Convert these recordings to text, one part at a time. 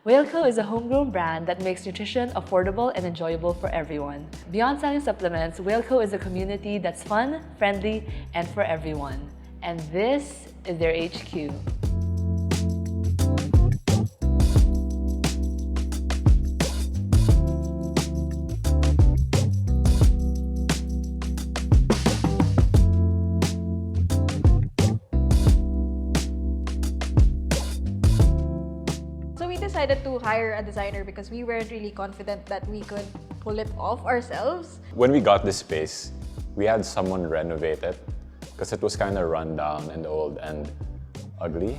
Wheylco is a homegrown brand that makes nutrition affordable and enjoyable for everyone. Beyond selling supplements, Wheylco is a community that's fun, friendly, and for everyone. And this is their HQ. So we decided to hire a designer because we weren't really confident that we could pull it off ourselves. When we got this space, we had someone renovate it because it was kind of run down and old and ugly.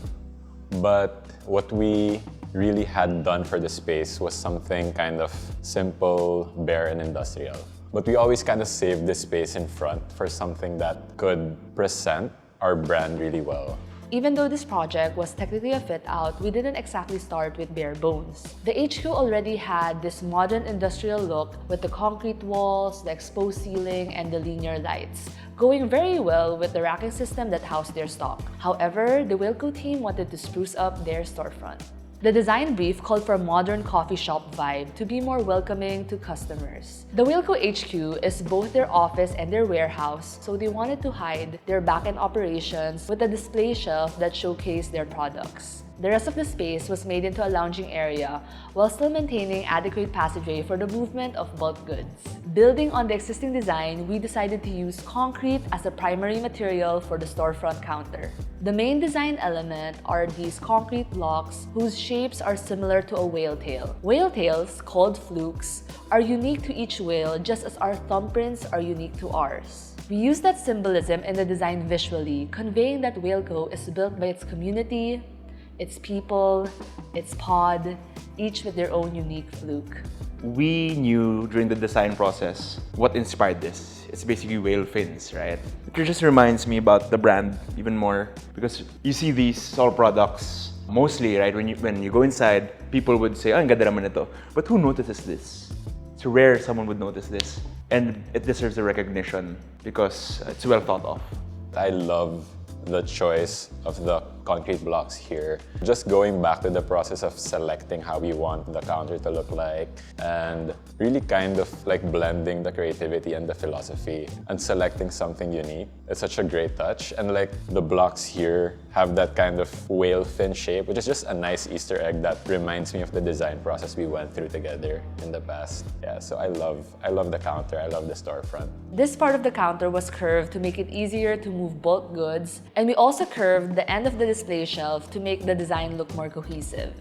But what we really had done for the space was something kind of simple, bare, and industrial. But we always kind of saved this space in front for something that could present our brand really well. Even though this project was technically a fit-out, we didn't exactly start with bare bones. The HQ already had this modern industrial look with the concrete walls, the exposed ceiling, and the linear lights, going very well with the racking system that housed their stock. However, the Wheylco team wanted to spruce up their storefront. The design brief called for a modern coffee shop vibe to be more welcoming to customers. The Wheylco HQ is both their office and their warehouse, so they wanted to hide their back-end operations with a display shelf that showcased their products. The rest of the space was made into a lounging area while still maintaining adequate passageway for the movement of bulk goods. Building on the existing design, we decided to use concrete as a primary material for the storefront counter. The main design element are these concrete blocks whose shapes are similar to a whale tail. Whale tails, called flukes, are unique to each whale just as our thumbprints are unique to ours. We use that symbolism in the design visually, conveying that Wheylco is built by its community, its people, its pod, each with their own unique fluke. We knew during the design process what inspired this. It's basically whale fins, right? It just reminds me about the brand even more because you see these all products mostly, right? When you go inside, people would say, "Oh, ang ganda naman ito." But who notices this? It's rare someone would notice this, and it deserves the recognition because it's well thought of. I love the choice of the concrete blocks here. Just going back to the process of selecting how we want the counter to look like and really kind of like blending the creativity and the philosophy and selecting something unique. It's such a great touch. And like the blocks here have that kind of whale fin shape, which is just a nice Easter egg that reminds me of the design process we went through together in the past. Yeah, so I love the counter, I love the storefront. This part of the counter was curved to make it easier to move bulk goods, and we also curved the end of the display shelf to make the design look more cohesive.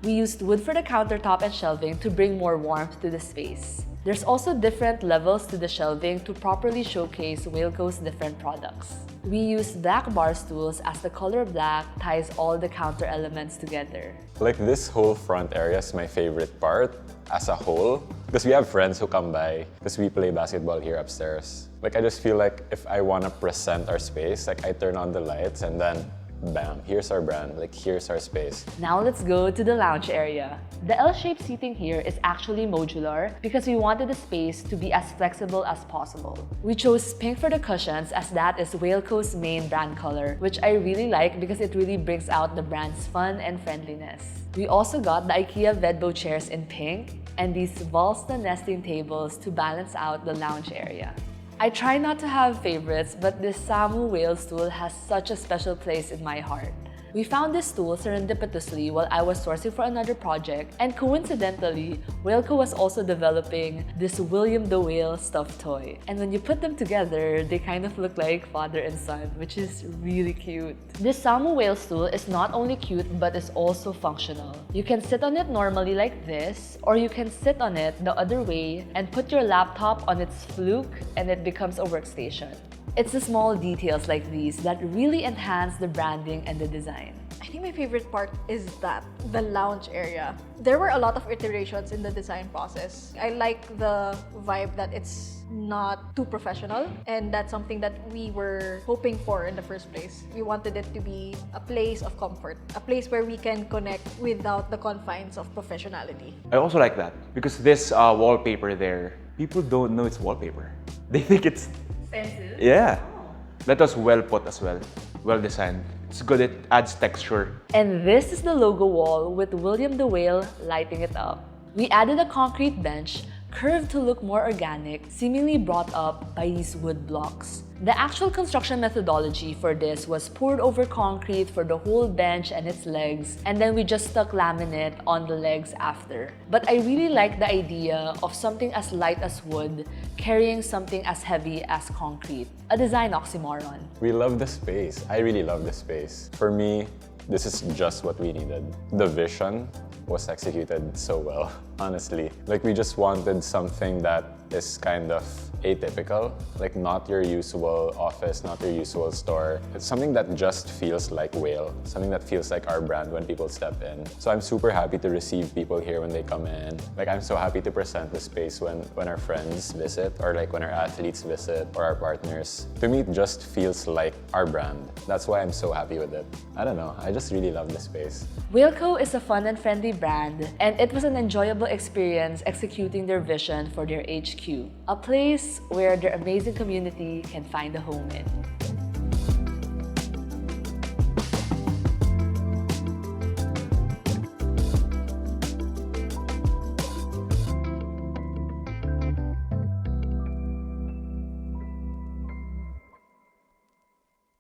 We used wood for the countertop and shelving to bring more warmth to the space. There's also different levels to the shelving to properly showcase Wheylco's different products. We used black bar stools as the color black ties all the counter elements together. Like this whole front area is my favorite part as a whole because we have friends who come by because we play basketball here upstairs. Like I just feel like if I want to present our space, like I turn on the lights and then bam, here's our brand, like here's our space. Now let's go to the lounge area. The L-shaped seating here is actually modular because we wanted the space to be as flexible as possible. We chose pink for the cushions as that is Wheylco's main brand color, which I really like because it really brings out the brand's fun and friendliness. We also got the IKEA Vedbo chairs in pink and these Valsta nesting tables to balance out the lounge area. I try not to have favorites, but this Samu whale stool has such a special place in my heart. We found this stool serendipitously while I was sourcing for another project, and coincidentally, Wheylco was also developing this William the Whale stuffed toy. And when you put them together, they kind of look like father and son, which is really cute. This Samu whale stool is not only cute, but is also functional. You can sit on it normally like this, or you can sit on it the other way and put your laptop on its fluke and it becomes a workstation. It's the small details like these that really enhance the branding and the design. I think my favorite part is the lounge area. There were a lot of iterations in the design process. I like the vibe that it's not too professional, and that's something that we were hoping for in the first place. We wanted it to be a place of comfort, a place where we can connect without the confines of professionality. I also like that because this wallpaper there, people don't know it's wallpaper. They think it's Expensive? yeah. That was well put as well, well designed. It's good, it adds texture. And this is the logo wall with William the Whale lighting it up. We added a concrete bench, curved to look more organic, seemingly brought up by these wood blocks. The actual construction methodology for this was poured over concrete for the whole bench and its legs, and then we just stuck laminate on the legs after. But I really like the idea of something as light as wood carrying something as heavy as concrete. A design oxymoron. We love the space. I really love the space. For me, this is just what we needed. The vision was executed so well, honestly. Like, we just wanted something that is kind of atypical, like not your usual office, not your usual store. It's something that just feels like Whale, something that feels like our brand when people step in. So I'm super happy to receive people here when they come in. Like, I'm so happy to present the space when our friends visit, or like when our athletes visit, or our partners. To me, it just feels like our brand. That's why I'm so happy with it. I don't know, I just really love the space. Wheylco is a fun and friendly brand, and it was an enjoyable experience executing their vision for their HQ, a place where their amazing community can find a home in.